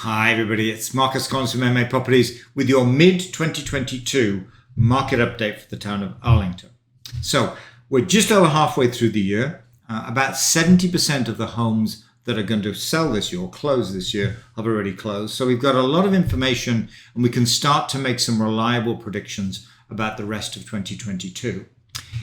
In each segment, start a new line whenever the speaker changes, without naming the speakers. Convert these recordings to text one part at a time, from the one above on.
Hi everybody, it's Marcus Collins from MA Properties with your mid-2022 market update for the town of Arlington. So we're just over halfway through the year. About 70% of the homes that are going to sell this year or close this year have already closed. So we've got a lot of information and we can start to make some reliable predictions about the rest of 2022.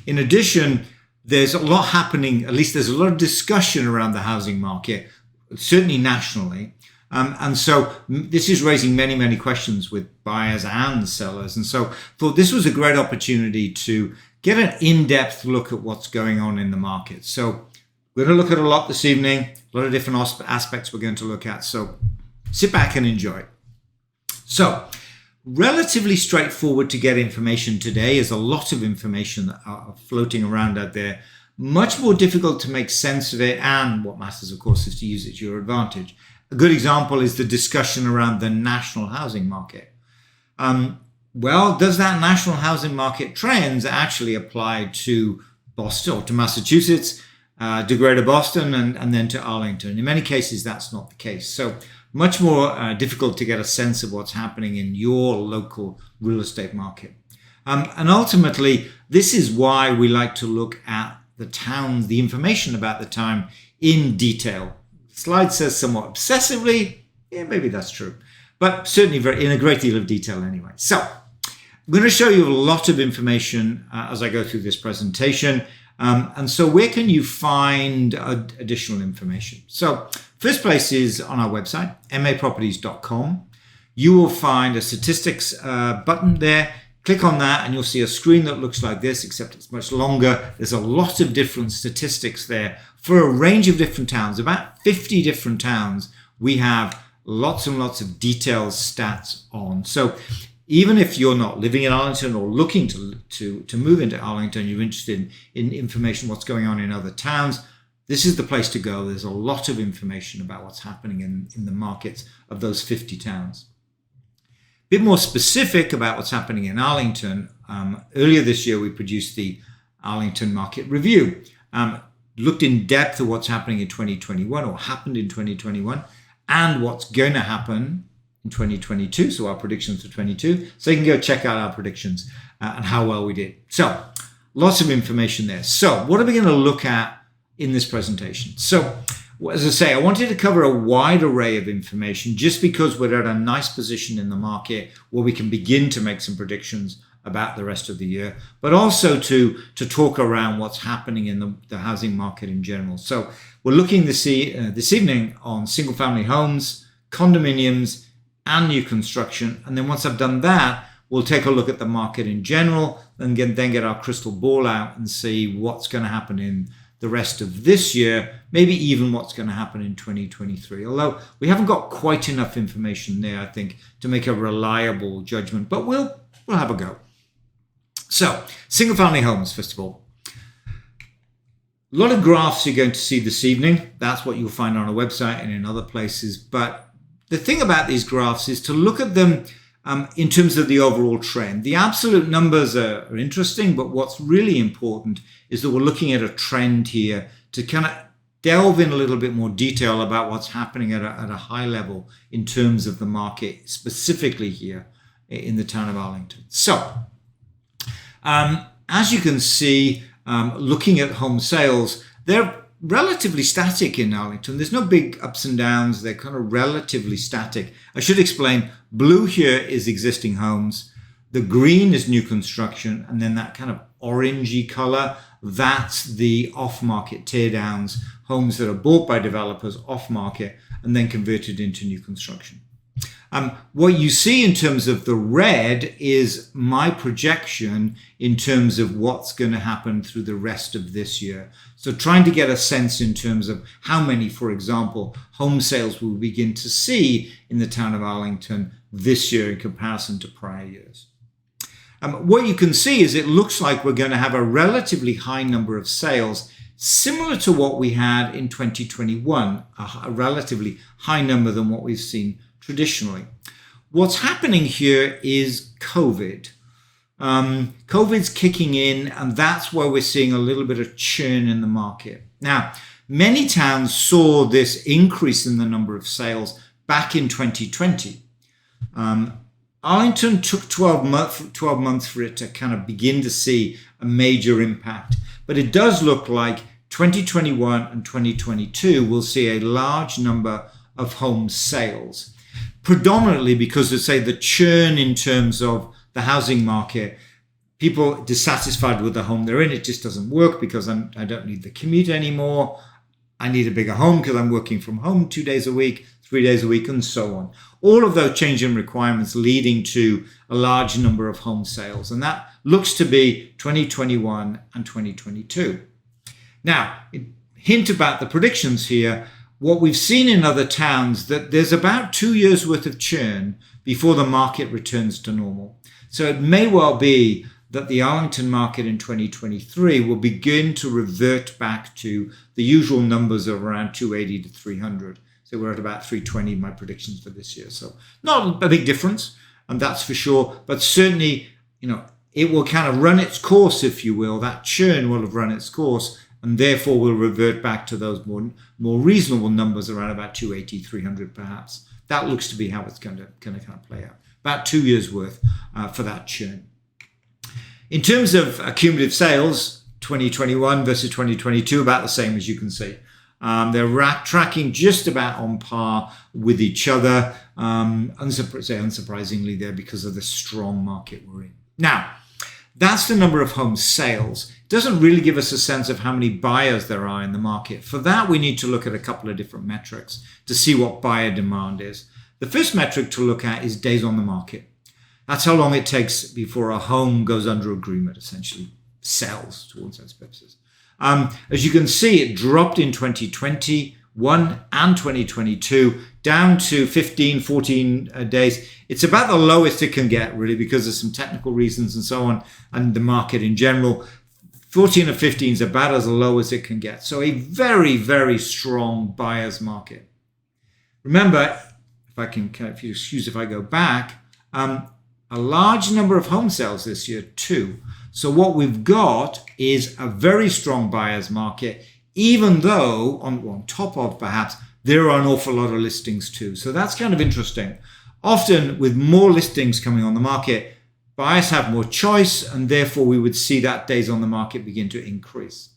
In addition, there's a lot happening, at least there's a lot of discussion around the housing market, certainly nationally. And so this is raising many questions with buyers and sellers. And so I thought this was a great opportunity to get an in-depth look at what's going on in the market. So we're going to look at a lot this evening, a lot of different aspects we're going to look at. So sit back and enjoy. So relatively straightforward to get information today. There's a lot of information that are floating around out there. Much more difficult to make sense of it. And what matters, of course, is to use it to your advantage. A good example is the discussion around the national housing market. Well, does that national housing market trends actually apply to Boston or to Massachusetts, to Greater Boston, and then to Arlington? In many cases, that's not the case. So much more difficult to get a sense of what's happening in your local real estate market. And ultimately, this is why we like to look at the towns, the information about the town in detail. Slide says somewhat obsessively. Yeah, maybe that's true, but certainly in a great deal of detail anyway. So I'm going to show you a lot of information as I go through this presentation. And so where can you find additional information? So first place is on our website, maproperties.com. You will find a statistics button there. Click on that and you'll see a screen that looks like this, except it's much longer. There's a lot of different statistics there for a range of different towns, about 50 different towns. We have lots and lots of detailed stats on. So even if you're not living in Arlington or looking to move into Arlington, you're interested in information, what's going on in other towns, this is the place to go. There's a lot of information about what's happening in the markets of those 50 towns. A bit more specific about what's happening in Arlington. Earlier this year, we produced the Arlington Market Review. Looked in depth at what's happening in 2021 or happened in 2021 and what's going to happen in 2022. So our predictions for 22. So you can go check out our predictions and how well we did. So lots of information there. So what are we going to look at in this presentation? So as I say, I wanted to cover a wide array of information just because we're at a nice position in the market where we can begin to make some predictions about the rest of the year, but also to talk around what's happening in the housing market in general. So we're looking this evening on single family homes, condominiums, and new construction. And then once I've done that, we'll take a look at the market in general and then get our crystal ball out and see what's going to happen in the rest of this year, maybe even what's going to happen in 2023. Although we haven't got quite enough information there, I think, to make a reliable judgment, but we'll have a go. So, single family homes, first of all. A lot of graphs you're going to see this evening. That's what you'll find on our website and in other places. But the thing about these graphs is to look at them in terms of the overall trend. The absolute numbers are interesting, but what's really important is that we're looking at a trend here to kind of delve in a little bit more detail about what's happening at a high level in terms of the market, specifically here in the town of Arlington. So, as you can see, looking at home sales, they're relatively static in Arlington. There's no big ups and downs. They're kind of relatively static. I should explain, blue here is existing homes. The green is new construction. And then that kind of orangey color, that's the off-market teardowns, homes that are bought by developers off-market and then converted into new construction. What you see in terms of the red is my projection in terms of what's going to happen through the rest of this year. So trying to get a sense in terms of how many, for example, home sales we'll begin to see in the town of Arlington this year in comparison to prior years. What you can see is it looks like we're going to have a relatively high number of sales, similar to what we had in 2021, a relatively high number than what we've seen traditionally. What's happening here is COVID. COVID's kicking in, and that's where we're seeing a little bit of churn in the market. Now, many towns saw this increase in the number of sales back in 2020. Arlington took 12 months for it to kind of begin to see a major impact. But it does look like 2021 and 2022 will see a large number of home sales, predominantly because of, say, the churn in terms of the housing market. People dissatisfied with the home they're in. It just doesn't work because I don't need the commute anymore. I need a bigger home because I'm working from home 2 days a week, 3 days a week, and so on. All of those changing requirements leading to a large number of home sales. And that looks to be 2021 and 2022. Now, hint about the predictions here. What we've seen in other towns, that there's about 2 years worth of churn before the market returns to normal. So it may well be that the Arlington market in 2023 will begin to revert back to the usual numbers of around 280 to 300. So we're at about 320, my predictions for this year. So not a big difference, and that's for sure. But certainly, it will kind of run its course, if you will. That churn will have run its course, and therefore will revert back to those more reasonable numbers around about 280, 300 perhaps. That looks to be how it's going to kind of play out. About 2 years worth for that churn. In terms of cumulative sales, 2021 versus 2022, about the same, as you can see. They're tracking just about on par with each other, unsurprisingly there because of the strong market we're in. Now, that's the number of home sales. It doesn't really give us a sense of how many buyers there are in the market. For that, we need to look at a couple of different metrics to see what buyer demand is. The first metric to look at is days on the market. That's how long it takes before a home goes under agreement, essentially sells to all intents and purposes. As you can see, it dropped in 2021 and 2022 down to 15, 14 days. It's about the lowest it can get, really, because of some technical reasons and so on, and the market in general. 14 or 15 is about as low as it can get. So a very, very strong buyer's market. Remember, if you excuse if I go back, a large number of home sales this year too. So what we've got is a very strong buyer's market, even though on top of perhaps there are an awful lot of listings too. So that's kind of interesting. Often with more listings coming on the market, buyers have more choice, and therefore we would see that days on the market begin to increase.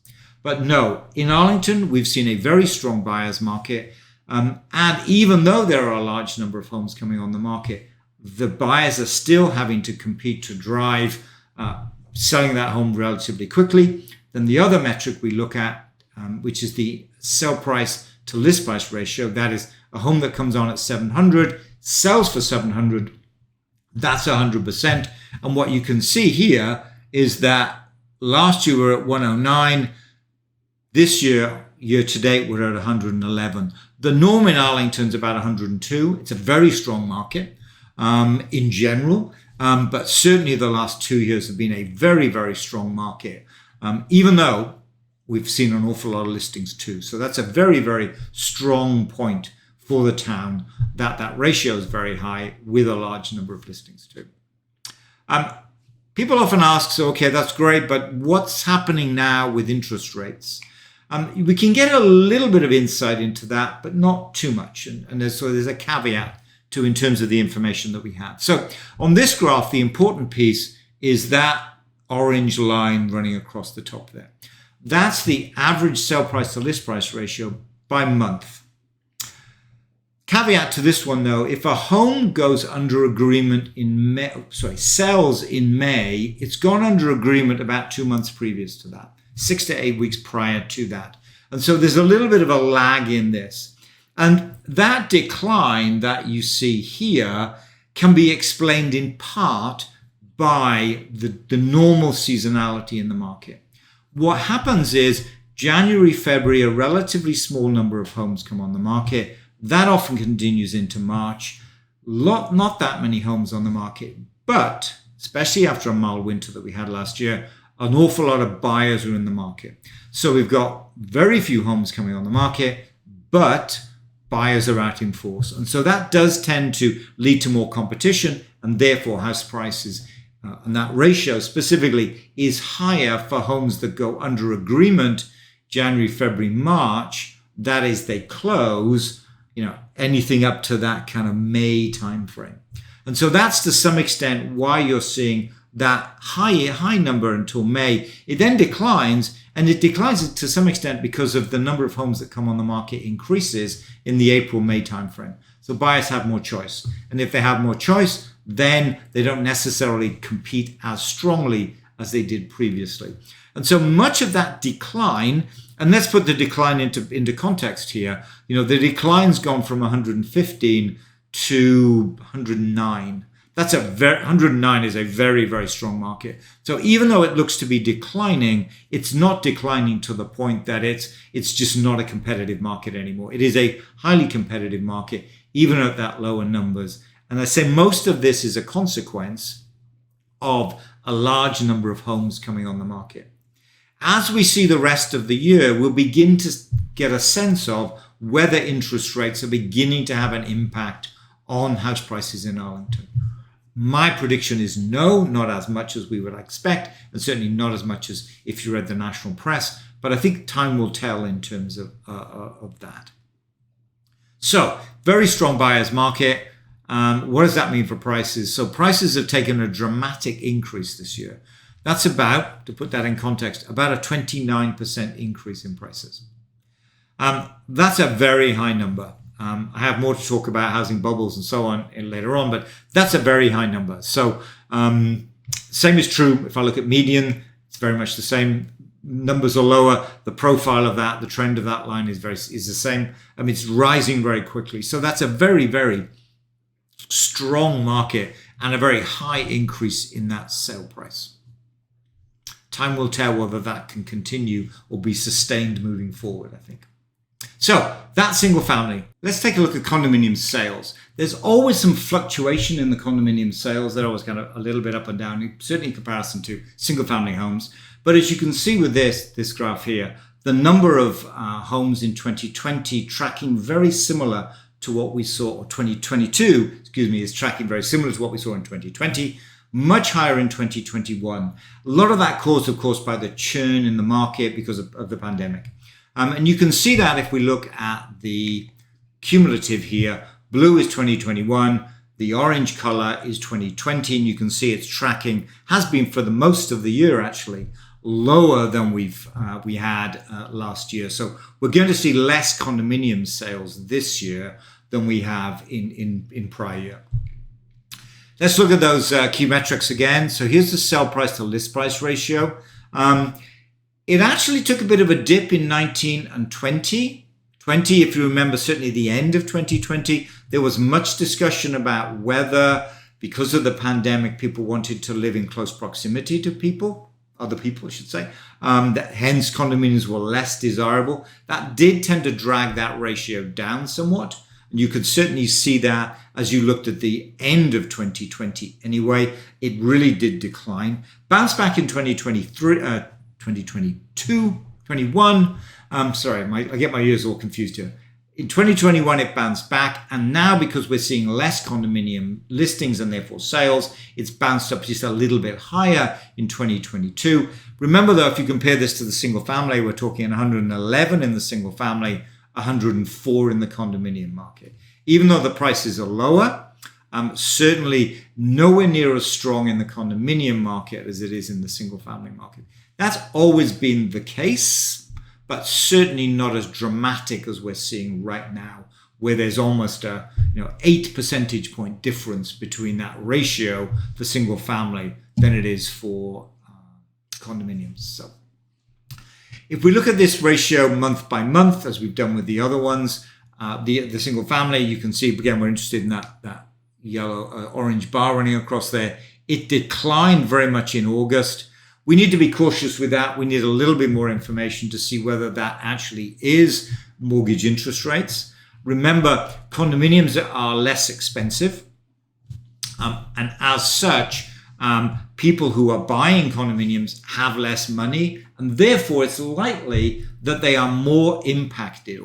But no, in Arlington, we've seen a very strong buyer's market. And even though there are a large number of homes coming on the market, the buyers are still having to compete to drive selling that home relatively quickly. Then the other metric we look at, which is the sell price to list price ratio, that is a home that comes on at 700, sells for 700, that's 100%. And what you can see here is that last year we were at 109. This year to date, we're at 111. The norm in Arlington is about 102. It's a very strong market in general, but certainly the last 2 years have been a very, very strong market, even though we've seen an awful lot of listings too. So that's a very, very strong point for the town, that ratio is very high with a large number of listings too. People often ask, so okay, that's great, but what's happening now with interest rates? We can get a little bit of insight into that, but not too much. And there's a caveat to in terms of the information that we have. So on this graph, the important piece is that orange line running across the top there. That's the average sell price to list price ratio by month. Caveat to this one though, if a home goes under agreement in sells in May, it's gone under agreement about 2 months previous to that, 6 to 8 weeks prior to that. And so there's a little bit of a lag in this. And that decline that you see here can be explained in part by the normal seasonality in the market. What happens is January, February, a relatively small number of homes come on the market. That often continues into March. Not that many homes on the market, but especially after a mild winter that we had last year, an awful lot of buyers are in the market. So we've got very few homes coming on the market, but buyers are out in force. And so that does tend to lead to more competition, and therefore house prices and that ratio specifically is higher for homes that go under agreement January, February, March. That is, they close anything up to that kind of May timeframe. And so that's to some extent why you're seeing that high number until May. It then declines, and it declines to some extent because of the number of homes that come on the market increases in the April-May timeframe. So buyers have more choice. And if they have more choice, then they don't necessarily compete as strongly as they did previously. And so much of that decline, and let's put the decline into context here, the decline's gone from 115 to 109. 109 is a very, very strong market. So even though it looks to be declining, it's not declining to the point that it's just not a competitive market anymore. It is a highly competitive market, even at that lower numbers. And I say most of this is a consequence of a large number of homes coming on the market. As we see the rest of the year, we'll begin to get a sense of whether interest rates are beginning to have an impact on house prices in Arlington. My prediction is no, not as much as we would expect, and certainly not as much as if you read the national press, but I think time will tell in terms of that. So, very strong buyer's market. What does that mean for prices? So prices have taken a dramatic increase this year. That's about, to put that in context, about a 29% increase in prices. That's a very high number. I have more to talk about housing bubbles and so on later on, but that's a very high number. So same is true if I look at median. It's very much the same. Numbers are lower. The profile of that, the trend of that line is the same. It's rising very quickly. So that's a very, very strong market and a very high increase in that sale price. Time will tell whether that can continue or be sustained moving forward, I think. So that's single family. Let's take a look at condominium sales. There's always some fluctuation in the condominium sales. They're always kind of a little bit up and down, certainly in comparison to single family homes. But as you can see with this graph here, the number of homes in 2020 tracking very similar to what we saw, or 2022, is tracking very similar to what we saw in 2020. Much higher in 2021. A lot of that caused, of course, by the churn in the market because of the pandemic. And you can see that if we look at the cumulative here. Blue is 2021. The orange color is 2020. And you can see it's tracking, has been for the most of the year actually, lower than we had last year. So we're going to see less condominium sales this year than we have in prior year. Let's look at those key metrics again. So here's the sell price to list price ratio. It actually took a bit of a dip in 19 and 20. 20, if you remember, certainly the end of 2020, there was much discussion about whether, because of the pandemic, people wanted to live in close proximity to other people, I should say. That hence condominiums were less desirable. That did tend to drag that ratio down somewhat. And you could certainly see that as you looked at the end of 2020. Anyway, it really did decline. Bounced back in 2021. Sorry, I get my ears all confused here. In 2021, it bounced back. And now, because we're seeing less condominium listings and therefore sales, it's bounced up just a little bit higher in 2022. Remember, though, if you compare this to the single family, we're talking 111 in the single family, 104 in the condominium market. Even though the prices are lower, certainly nowhere near as strong in the condominium market as it is in the single family market. That's always been the case, but certainly not as dramatic as we're seeing right now, where there's almost a 8 percentage point difference between that ratio for single family than it is for condominiums. So if we look at this ratio month by month, as we've done with the other ones, the single family, you can see, again, we're interested in that yellow orange bar running across there. It declined very much in August. We need to be cautious with that. We need a little bit more information to see whether that actually is mortgage interest rates. Remember, condominiums are less expensive. And as such, people who are buying condominiums have less money. And therefore, it's likely that they are more impacted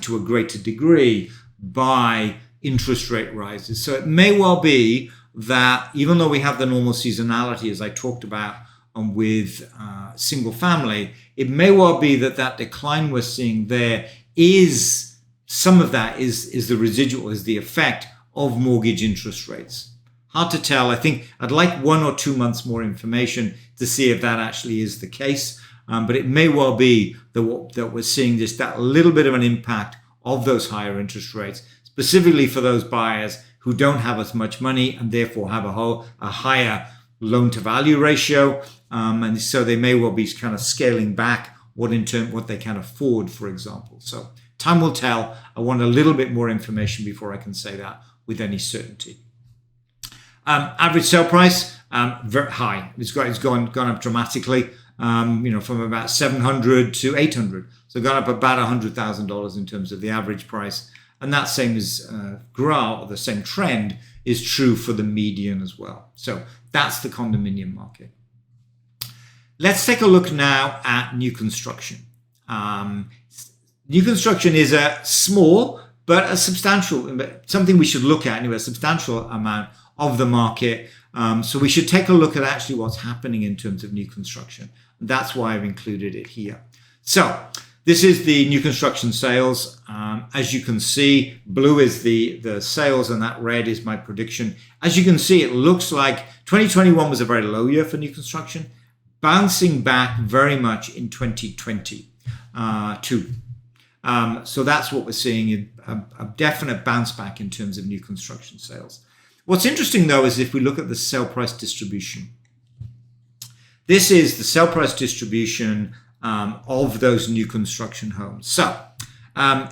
to a greater degree by interest rate rises. So it may well be that even though we have the normal seasonality, as I talked about, with single family, it may well be that decline we're seeing there is some of that is the residual, is the effect of mortgage interest rates. Hard to tell. I think I'd like 1 or 2 months more information to see if that actually is the case. But it may well be that we're seeing just that little bit of an impact of those higher interest rates, specifically for those buyers who don't have as much money and therefore have a higher loan to value ratio. And so they may well be kind of scaling back what they can afford, for example. So time will tell. I want a little bit more information before I can say that with any certainty. Average sale price, very high. It's gone up dramatically, from about 700 to 800. So gone up about $100,000 in terms of the average price. And that same the same trend is true for the median as well. So that's the condominium market. Let's take a look now at new construction. New construction is a small but a substantial, something we should look at anyway, a substantial amount of the market. So we should take a look at actually what's happening in terms of new construction. And that's why I've included it here. So this is the new construction sales. As you can see, blue is the sales and that red is my prediction. As you can see, it looks like 2021 was a very low year for new construction, bouncing back very much in 2022. So that's what we're seeing, a definite bounce back in terms of new construction sales. What's interesting, though, is if we look at the sale price distribution. This is the sale price distribution of those new construction homes. So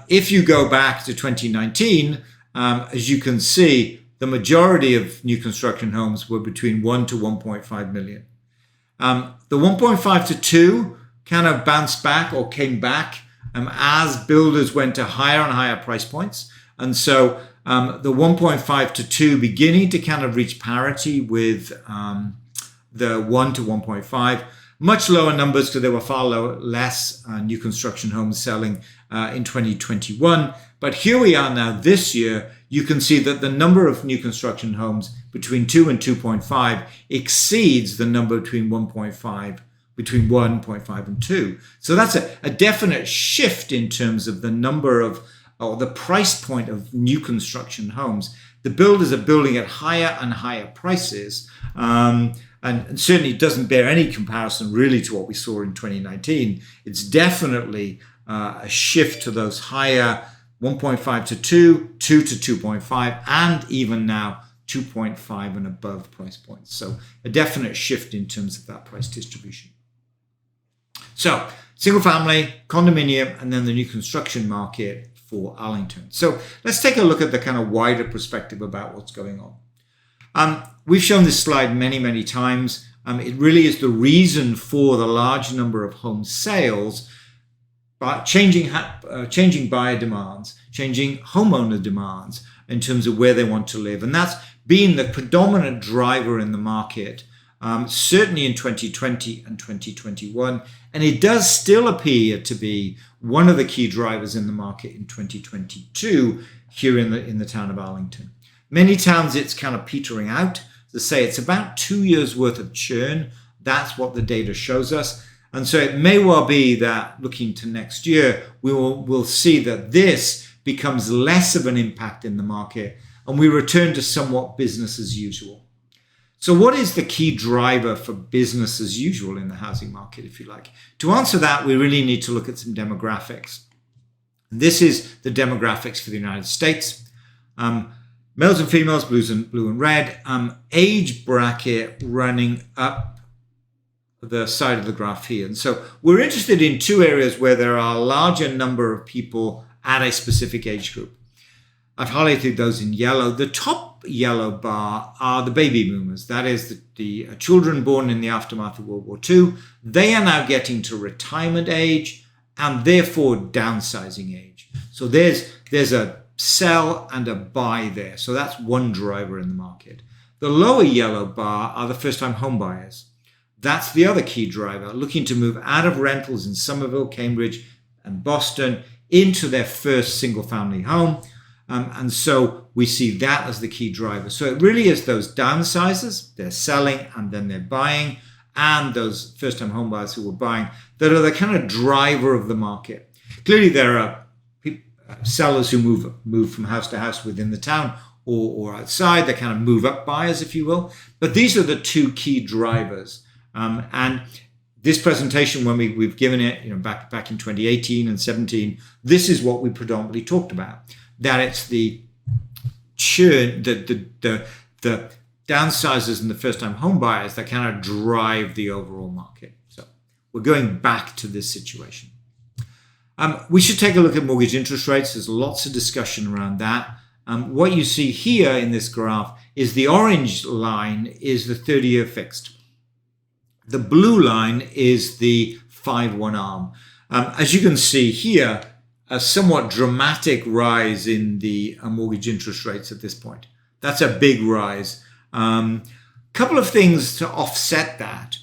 if you go back to 2019, as you can see, the majority of new construction homes were between 1 to 1.5 million. The 1.5 to 2 kind of bounced back or came back as builders went to higher and higher price points. And so the 1.5 to 2 beginning to kind of reach parity with the 1 to 1.5. Much lower numbers because there were far less new construction homes selling in 2021. But here we are now this year. You can see that the number of new construction homes between 2 and 2.5 exceeds the number between 1.5 and 2. So that's a definite shift in terms of the number of, or the price point of new construction homes. The builders are building at higher and higher prices, and certainly doesn't bear any comparison really to what we saw in 2019. It's definitely a shift to those higher 1.5 to 2, 2 to 2.5, and even now 2.5 and above price points. So a definite shift in terms of that price distribution. So single family, condominium, and then the new construction market for Arlington. So let's take a look at the kind of wider perspective about what's going on. We've shown this slide many, many times. It really is the reason for the large number of home sales, but changing buyer demands, changing homeowner demands in terms of where they want to live. And that's been the predominant driver in the market, certainly in 2020 and 2021. And it does still appear to be one of the key drivers in the market in 2022 here in the town of Arlington. Many towns it's kind of petering out. To say it's about 2 years worth of churn. That's what the data shows us. And so it may well be that looking to next year, we'll see that this becomes less of an impact in the market and we return to somewhat business as usual. So what is the key driver for business as usual in the housing market, if you like? To answer that, we really need to look at some demographics. This is the demographics for the United States. Males and females, blue and red, age bracket running up the side of the graph here. And so we're interested in two areas where there are a larger number of people at a specific age group. I've highlighted those in yellow. The top yellow bar are the baby boomers. That is the children born in the aftermath of World War II. They are now getting to retirement age and therefore downsizing age. So there's a sell and a buy there. So that's one driver in the market. The lower yellow bar are the first-time home buyers. That's the other key driver, looking to move out of rentals in Somerville, Cambridge, and Boston into their first single-family home. And so we see that as the key driver. So it really is those downsizers, they're selling and then they're buying, and those first-time home buyers who are buying that are the kind of driver of the market. Clearly, there are sellers who move from house to house within the town or outside. They kind of move up buyers, if you will. But these are the two key drivers. And this presentation, when we've given it, back in 2018 and 17, this is what we predominantly talked about. That it's the churn, the downsizers and the first-time home buyers that kind of drive the overall market. So we're going back to this situation. We should take a look at mortgage interest rates. There's lots of discussion around that. What you see here in this graph is the orange line is the 30-year fixed. The blue line is the 5/1 ARM. As you can see here, a somewhat dramatic rise in the mortgage interest rates at this point. That's a big rise. Couple of things to offset that.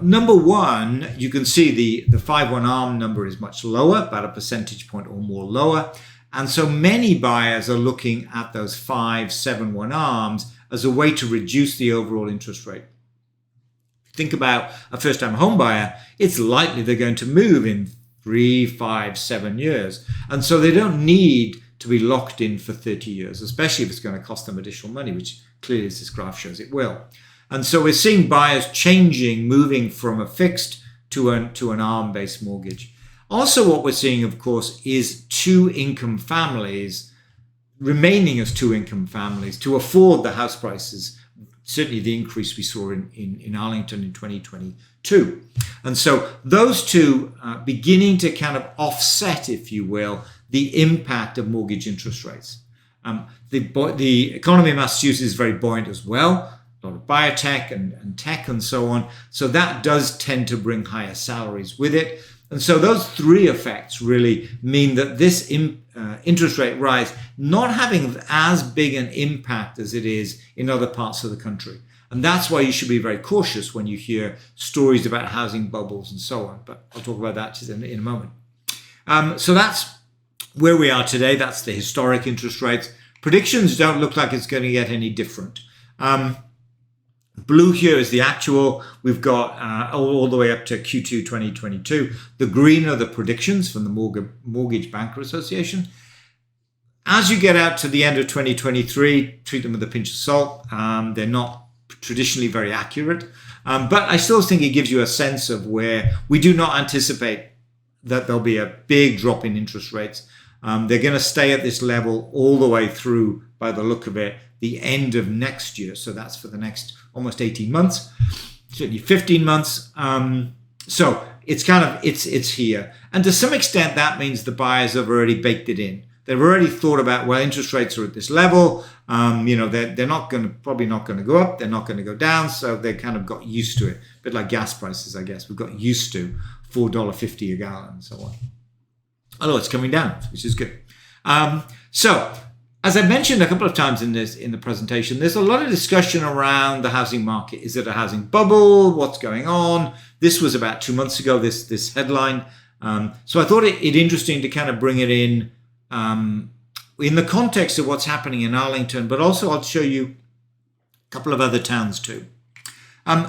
Number one, you can see the 5/1 ARM number is much lower, about a percentage point or more lower. And so many buyers are looking at those 5/7/1 ARMs as a way to reduce the overall interest rate. Think about a first-time home buyer, it's likely they're going to move in 3, 5, 7 years. And so they don't need to be locked in for 30 years, especially if it's going to cost them additional money, which clearly as this graph shows it will. And so we're seeing buyers changing, moving from a fixed to an ARM-based mortgage. Also what we're seeing, of course, is two-income families remaining as two-income families to afford the house prices, certainly the increase we saw in Arlington in 2022. And so those two beginning to kind of offset, if you will, the impact of mortgage interest rates. The economy of Massachusetts is very buoyant as well, a lot of biotech and tech and so on. So that does tend to bring higher salaries with it. And so those three effects really mean that this interest rate rise not having as big an impact as it is in other parts of the country. And that's why you should be very cautious when you hear stories about housing bubbles and so on. But I'll talk about that in a moment. So that's where we are today. That's the historic interest rates. Predictions don't look like it's going to get any different. Blue here is the actual. We've got all the way up to Q2 2022. The green are the predictions from the Mortgage Banker Association. As you get out to the end of 2023, treat them with a pinch of salt. They're not traditionally very accurate, but I still think it gives you a sense of where we do not anticipate that there'll be a big drop in interest rates. They're going to stay at this level all the way through, by the look of it, the end of next year. So that's for the next almost 18 months, certainly 15 months. So it's it's here. And to some extent, that means the buyers have already baked it in. They've already thought about, well, interest rates are at this level. They're probably not going to go up. They're not going to go down. So they kind of got used to it. A bit like gas prices, I guess. We've got used to $4.50 a gallon and so on. Although it's coming down, which is good. So as I mentioned a couple of times in the presentation, there's a lot of discussion around the housing market. Is it a housing bubble? What's going on? This was about 2 months ago, this headline. So I thought it interesting to kind of bring it in the context of what's happening in Arlington, but also I'll show you a couple of other towns too.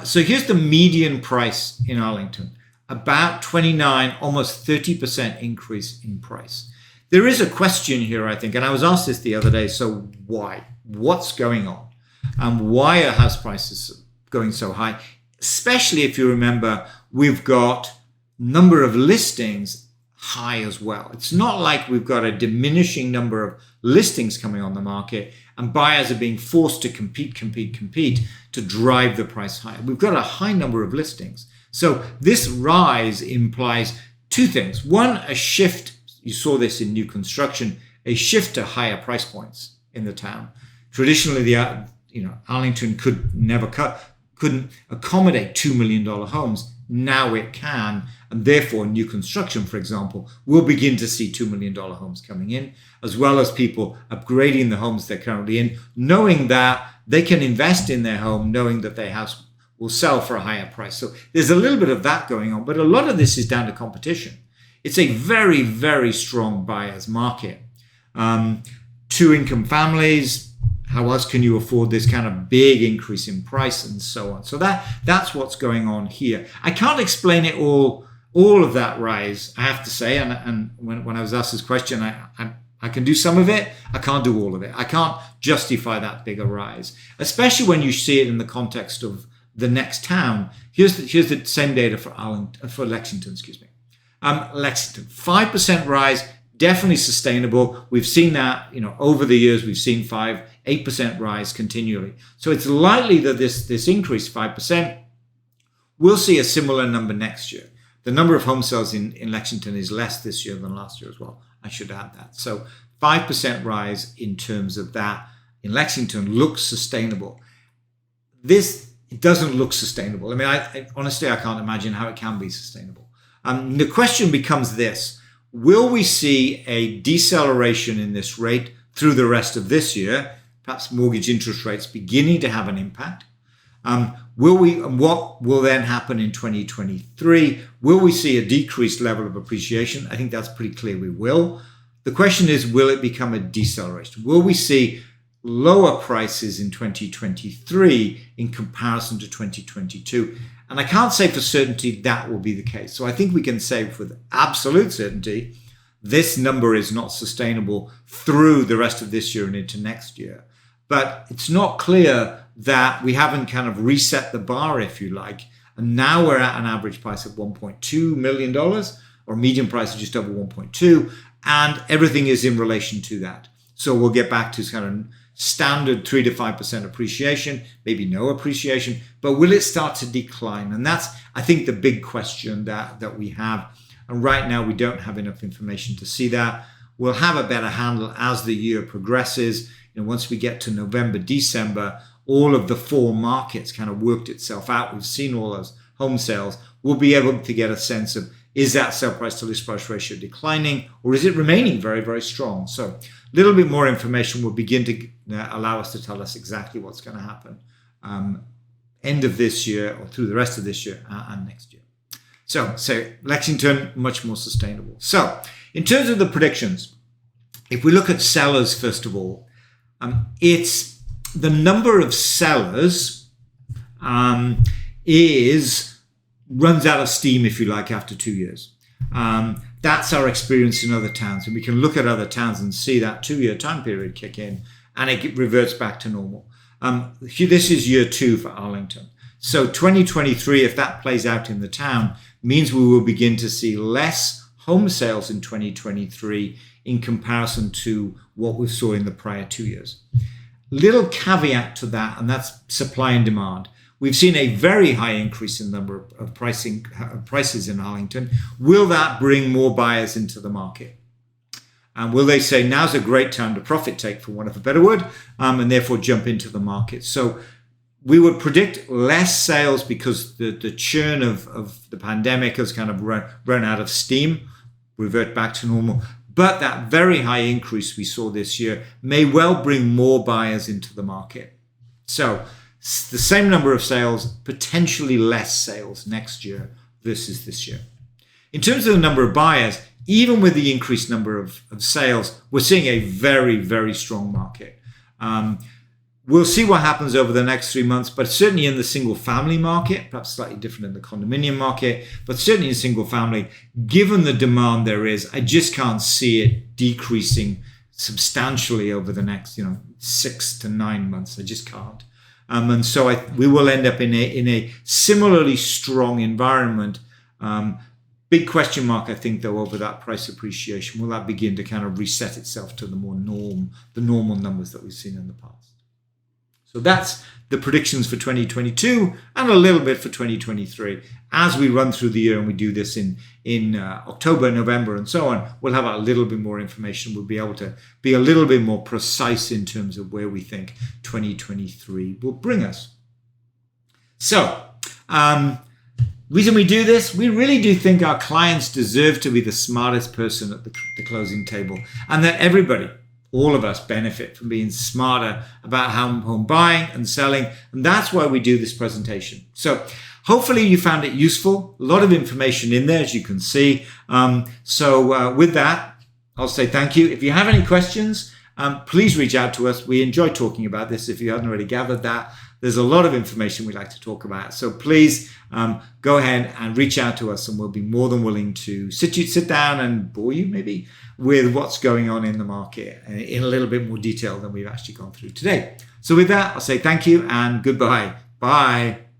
So here's the median price in Arlington, about 29, almost 30% increase in price. There is a question here, I think, and I was asked this the other day. So why? What's going on? Why are house prices going so high? Especially if you remember, we've got number of listings high as well. It's not like we've got a diminishing number of listings coming on the market and buyers are being forced to compete to drive the price higher. We've got a high number of listings. So this rise implies two things. One, a shift. You saw this in new construction, a shift to higher price points in the town. Traditionally, Arlington couldn't accommodate $2 million homes. Now it can, and therefore new construction, for example, will begin to see $2 million homes coming in, as well as people upgrading the homes they're currently in, knowing that they can invest in their home, knowing that their house will sell for a higher price. So there's a little bit of that going on, but a lot of this is down to competition. It's a very, very strong buyer's market. Two-income families, how else can you afford this kind of big increase in price and so on? So that's what's going on here. I can't explain it all of that rise, I have to say. And when I was asked this question, I I can do some of it. I can't do all of it. I can't justify that bigger rise, especially when you see it in the context of the next town. Here's the same data for Lexington. Lexington, 5% rise, definitely sustainable. We've seen that, over the years. We've seen 8% rise continually. So it's likely that this increase, 5%, we'll see a similar number next year. The number of home sales in Lexington is less this year than last year as well. I should add that. So 5% rise in terms of that in Lexington looks sustainable. It doesn't look sustainable. I mean, honestly, I can't imagine how it can be sustainable. The question becomes this: will we see a deceleration in this rate through the rest of this year? Perhaps mortgage interest rates beginning to have an impact. What will then happen in 2023? Will we see a decreased level of appreciation? I think that's pretty clear we will. The question is, will it become a deceleration? Will we see lower prices in 2023 in comparison to 2022? And I can't say for certainty that will be the case. So I think we can say with absolute certainty, this number is not sustainable through the rest of this year and into next year. But it's not clear that we haven't kind of reset the bar, if you like. And now we're at an average price of $1.2 million, or median price of just over 1.2, and everything is in relation to that. So we'll get back to kind of standard 3 to 5% appreciation, maybe no appreciation, but will it start to decline? And that's, I think, the big question that we have. And right now we don't have enough information to see that. We'll have a better handle as the year progresses. Once we get to November, December, all of the 4 markets kind of worked itself out. We've seen all those home sales. We'll be able to get a sense of, is that sale price to list price ratio declining, or is it remaining very, very strong? So a little bit more information will begin to allow us to tell us exactly what's going to happen end of this year or through the rest of this year and next year. So Lexington, much more sustainable. So in terms of the predictions, if we look at sellers, first of all, it's the number of sellers runs out of steam, if you like, after 2 years. That's our experience in other towns. And we can look at other towns and see that 2-year time period kick in, and it reverts back to normal. This is year 2 for Arlington. So 2023, if that plays out in the town, means we will begin to see less home sales in 2023 in comparison to what we saw in the prior 2 years. Little caveat to that, and that's supply and demand. We've seen a very high increase in the number of prices in Arlington. Will that bring more buyers into the market? And will they say, now's a great time to profit take, for want of a better word, and therefore jump into the market? So we would predict less sales because the churn of the pandemic has kind of run out of steam, revert back to normal. But that very high increase we saw this year may well bring more buyers into the market. So the same number of sales, potentially less sales next year versus this year. In terms of the number of buyers, even with the increased number of sales, we're seeing a very, very strong market. We'll see what happens over the next 3 months, but certainly in the single family market, perhaps slightly different in the condominium market, but certainly in single family, given the demand there is, I just can't see it decreasing substantially over the next 6 to 9 months. I just can't. And so we will end up in a similarly strong environment. Big question mark, I think, though, over that price appreciation. Will that begin to kind of reset itself to the normal numbers that we've seen in the past? So that's the predictions for 2022 and a little bit for 2023. As we run through the year and we do this in October, November, and so on, we'll have a little bit more information. We'll be able to be a little bit more precise in terms of where we think 2023 will bring us. So, reason we do this, we really do think our clients deserve to be the smartest person at the closing table, and that everybody, all of us, benefit from being smarter about home buying and selling. And that's why we do this presentation. So hopefully you found it useful. A lot of information in there, as you can see. With that, I'll say thank you. If you have any questions, please reach out to us. We enjoy talking about this. If you haven't already gathered that, there's a lot of information we'd like to talk about. So please go ahead and reach out to us, and we'll be more than willing to sit down and bore you maybe with what's going on in the market in a little bit more detail than we've actually gone through today. So with that, I'll say thank you and goodbye. Bye.